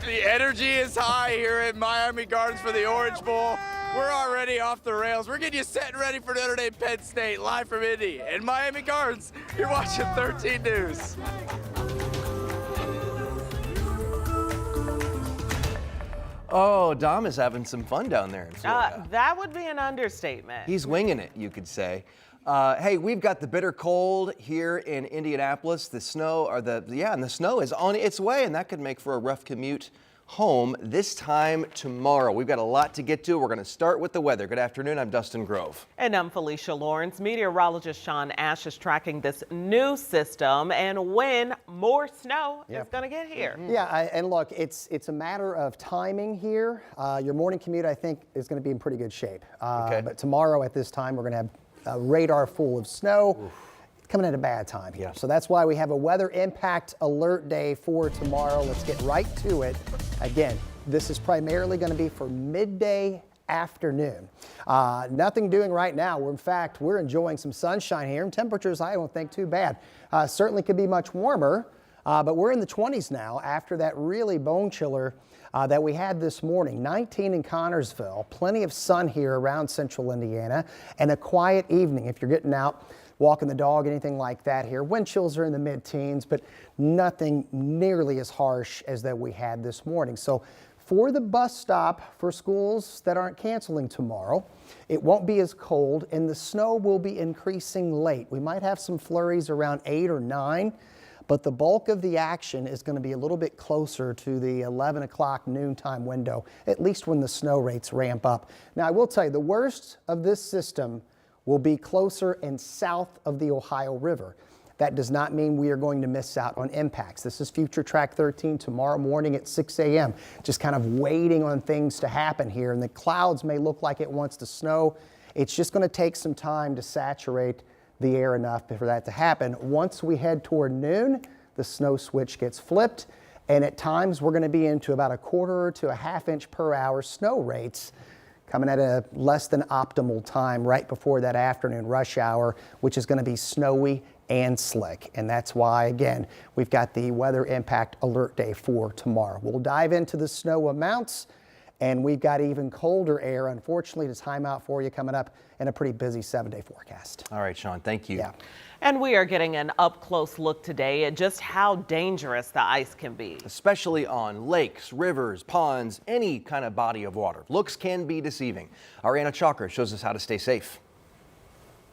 The energy is high here at Miami Gardens for the Orange Bowl. We're already off the rails. We're getting you set and ready for Notre Dame Penn State, live from Indy and Miami Gardens. You're watching 13 News. Oh, Dom is having some fun down there in Florida. That would be an understatement. He's winging it, you could say. Hey, we've got the bitter cold here in Indianapolis. The snow, and the snow is on its way, and that could make for a rough commute home this time tomorrow. We've got a lot to get to. We're going to start with the weather. Good afternoon. I'm Dustin Grove. And I'm Felicia Lawrence. Meteorologist Sean Ash is tracking this new system and when more snow is going to get here. Yeah, and look, it's a matter of timing here. Your morning commute, I think, is going to be in pretty good shape. But tomorrow at this time, we're going to have a radar full of snow. Oof. Coming at a bad time here. So that's why we have a weather impact alert day for tomorrow. Let's get right to it. Again, this is primarily going to be for midday afternoon. Nothing doing right now. In fact, we're enjoying some sunshine here, and temperatures I don't think too bad. Certainly could be much warmer, but we're in the 20s now after that really bone chiller that we had this morning. 19 in Connorsville, plenty of sun here around central Indiana, and a quiet evening if you're getting out, walking the dog, anything like that here. Wind chills are in the mid-teens, but nothing nearly as harsh as that we had this morning. So for the bus stop for schools that aren't canceling tomorrow, it won't be as cold, and the snow will be increasing late. We might have some flurries around 8 or 9, but the bulk of the action is going to be a little bit closer to the 11 o'clock noontime window, at least when the snow rates ramp up. Now, I will tell you, the worst of this system will be closer and south of the Ohio River. That does not mean we are going to miss out on impacts. This is Future Track 13 tomorrow morning at 6 a.m. Just kind of waiting on things to happen here. And the clouds may look like it wants to snow. It's just going to take some time to saturate the air enough for that to happen. Once we head toward noon, the snow switch gets flipped. And at times we're going to be into about a quarter to a half inch per hour snow rates, coming at a less than optimal time right before that afternoon rush hour, which is going to be snowy and slick. And that's why, again, we've got the weather impact alert day for tomorrow. We'll dive into the snow amounts, and we've got even colder air, unfortunately, to time out for you coming up in a pretty busy 7-day forecast. All right, Sean, thank you. Yeah. And we are getting an up-close look today at just how dangerous the ice can be. Especially on lakes, rivers, ponds, any kind of body of water. Looks can be deceiving. Ariana Chalker shows us how to stay safe.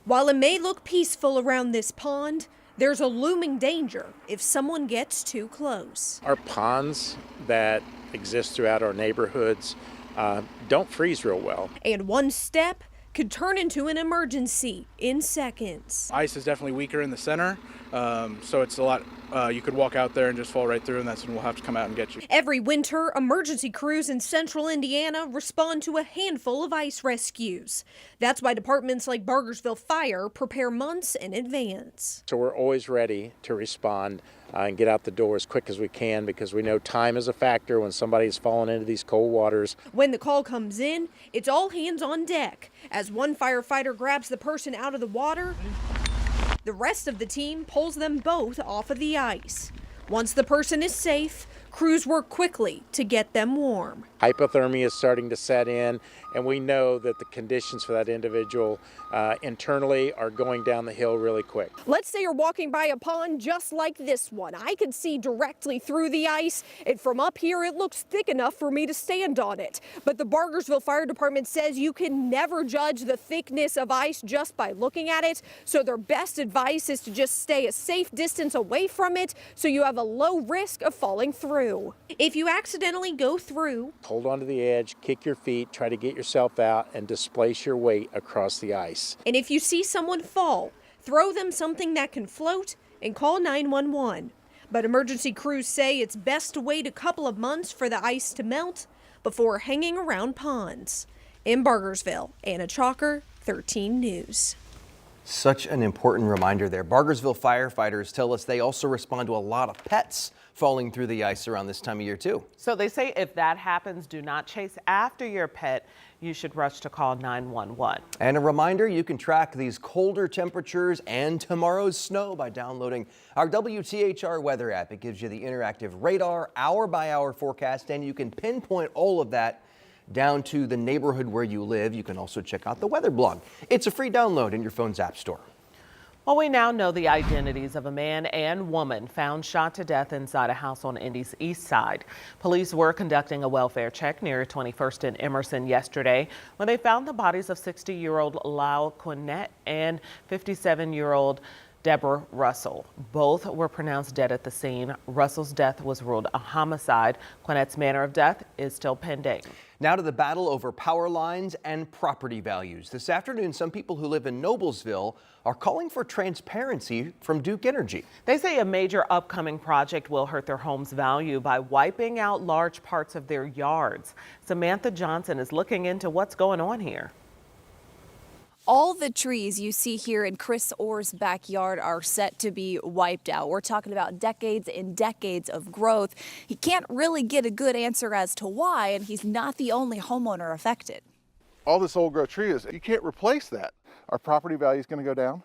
While it may look peaceful around this pond, there's a looming danger if someone gets too close. Our ponds that exist throughout our neighborhoods don't freeze real well. And one step could turn into an emergency in seconds. Ice is definitely weaker in the center, so it's a lot, you could walk out there and just fall right through, and that's when we'll have to come out and get you. Every winter, emergency crews in central Indiana respond to a handful of ice rescues. That's why departments like Bargersville Fire prepare months in advance. So we're always ready to respond and get out the door as quick as we can, because we know time is a factor when somebody's fallen into these cold waters. When the call comes in, it's all hands on deck. As one firefighter grabs the person out of the water, the rest of the team pulls them both off of the ice. Once the person is safe, crews work quickly to get them warm. Hypothermia is starting to set in, and we know that the conditions for that individual internally are going down the hill really quick. Let's say you're walking by a pond just like this one. I could see directly through the ice, and from up here it looks thick enough for me to stand on it. But the Bargersville Fire Department says you can never judge the thickness of ice just by looking at it, so their best advice is to just stay a safe distance away from it so you have a low risk of falling through. If you accidentally go through, hold on to the edge, kick your feet, try to get yourself out and displace your weight across the ice. And if you see someone fall, throw them something that can float and call 911. But emergency crews say it's best to wait a couple of months for the ice to melt before hanging around ponds. In Bargersville, Anna Chalker, 13 News. Such an important reminder there. Bargersville firefighters tell us they also respond to a lot of pets falling through the ice around this time of year too. So they say if that happens, do not chase after your pet. You should rush to call 911. And a reminder, you can track these colder temperatures and tomorrow's snow by downloading our WTHR weather app. It gives you the interactive radar, hour-by-hour forecast, and you can pinpoint all of that down to the neighborhood where you live. You can also check out the weather blog. It's a free download in your phone's app store. Well, we now know the identities of a man and woman found shot to death inside a house on Indy's east side. Police were conducting a welfare check near 21st and Emerson yesterday when they found the bodies of 60-year-old Lyle Quinnett and 57-year-old Deborah Russell. Both were pronounced dead at the scene. Russell's death was ruled a homicide. Quinnett's manner of death is still pending. Now to the battle over power lines and property values. This afternoon, some people who live in Noblesville are calling for transparency from Duke Energy. They say a major upcoming project will hurt their home's value by wiping out large parts of their yards. Samantha Johnson is looking into what's going on here. All the trees you see here in Chris Orr's backyard are set to be wiped out. We're talking about decades and decades of growth. He can't really get a good answer as to why, and he's not the only homeowner affected. All this old growth tree is, you can't replace that. Our property value is going to go down.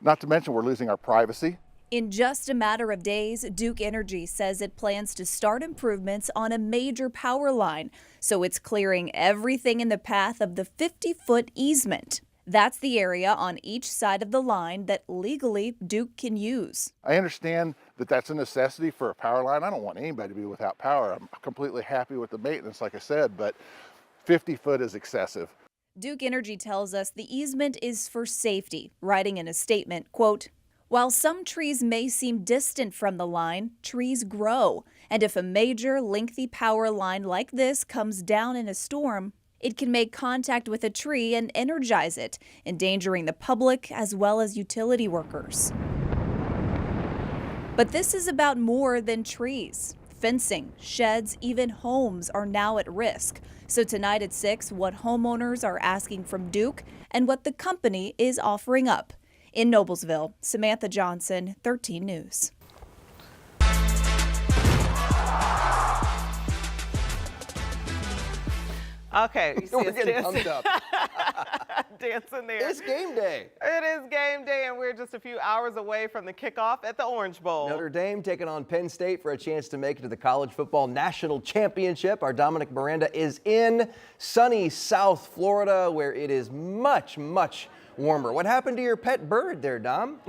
Not to mention we're losing our privacy. In just a matter of days, Duke Energy says it plans to start improvements on a major power line, so it's clearing everything in the path of the 50-foot easement. That's the area on each side of the line that legally Duke can use. I understand that that's a necessity for a power line. I don't want anybody to be without power. I'm completely happy with the maintenance, like I said, but 50 foot is excessive. Duke Energy tells us the easement is for safety, writing in a statement, quote, "While some trees may seem distant from the line, trees grow. And if a major, lengthy power line like this comes down in a storm, it can make contact with a tree and energize it, endangering the public as well as utility workers." But this is about more than trees. Fencing, sheds, even homes are now at risk. So tonight at 6, what homeowners are asking from Duke and what the company is offering up. In Noblesville, Samantha Johnson, 13 News. Okay, you see We're us getting dancing. pumped up. Dancing there. It's game day. It is game day, and we're just a few hours away from the kickoff at the Orange Bowl. Notre Dame taking on Penn State for a chance to make it to the College Football National Championship. Our Dominic Miranda is in sunny South Florida, where it is much, much warmer. What happened to your pet bird there, Dom?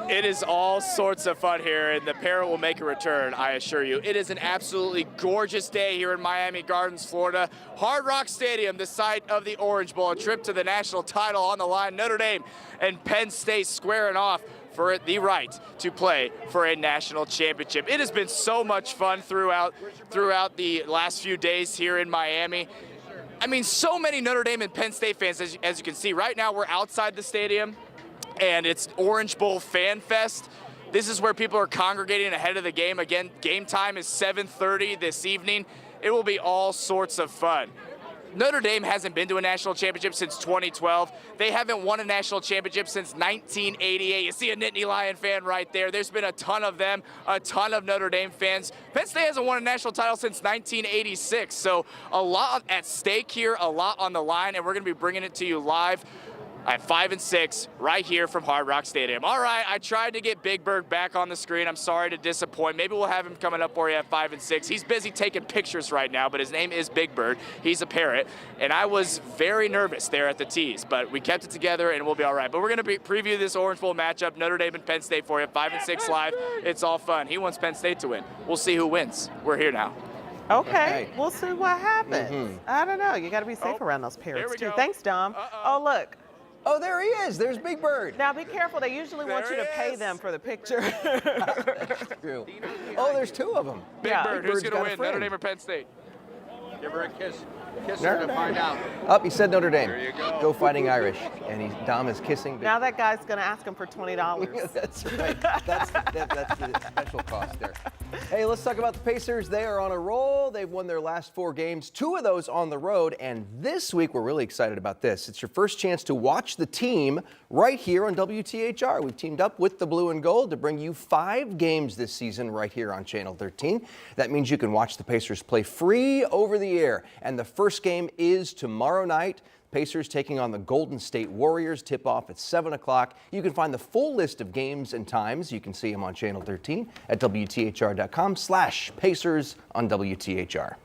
It is all sorts of fun here, and the parrot will make a return, I assure you. It is an absolutely gorgeous day here in Miami Gardens, Florida. Hard Rock Stadium, the site of the Orange Bowl, a trip to the national title on the line. Notre Dame and Penn State squaring off for the right to play for a national championship. It has been so much fun throughout the last few days here in Miami. I mean, so many Notre Dame and Penn State fans, as you can see. Right now, we're outside the stadium, and it's Orange Bowl Fan Fest. This is where people are congregating ahead of the game. Again, game time is 7:30 this evening. It will be all sorts of fun. Notre Dame hasn't been to a national championship since 2012. They haven't won a national championship since 1988. You see a Nittany Lion fan right there. There's been a ton of them, a ton of Notre Dame fans. Penn State hasn't won a national title since 1986. So a lot at stake here, a lot on the line, and we're going to be bringing it to you live at 5 and 6 right here from Hard Rock Stadium. All right, I tried to get Big Bird back on the screen. I'm sorry to disappoint. Maybe we'll have him coming up for you at 5 and 6. He's busy taking pictures right now, but his name is Big Bird. He's a parrot, and I was very nervous there at the tees, but we kept it together and we'll be all right. But we're going to preview this Orange Bowl matchup, Notre Dame and Penn State for you, 5 and 6 live. It's all fun. He wants Penn State to win. We'll see who wins. We're here now. Okay, we'll see what happens. I don't know. You got to be safe around those parrots, too. go. Thanks, Dom. Oh, look. Oh, there he is. There's Big Bird. Now, be careful. They usually want you to pay them for the picture. That's true. Oh, there's two of them. Big Yeah. Bird, Big who's Bird's going got to a win, Notre friend. Dame or Penn State? Give her a kiss. Kiss her to find out. Oh, he said Notre Dame. There you go. Go Fighting Irish. And Dom is kissing Big Now that guy's going to ask him for $20. That's right. That's the special cost there. Hey, let's talk about the Pacers. They are on a roll. They've won their last 4 games, 2 of those on the road. And this week, we're really excited about this. It's your first chance to watch the team right here on WTHR. We've teamed up with the Blue and Gold to bring you 5 games this season right here on Channel 13. That means you can watch the Pacers play free over the air. And the first game is tomorrow night. Pacers taking on the Golden State Warriors. Tip off at 7 o'clock. You can find the full list of games and times. You can see them on Channel 13 at WTHR.com/Pacers on WTHR.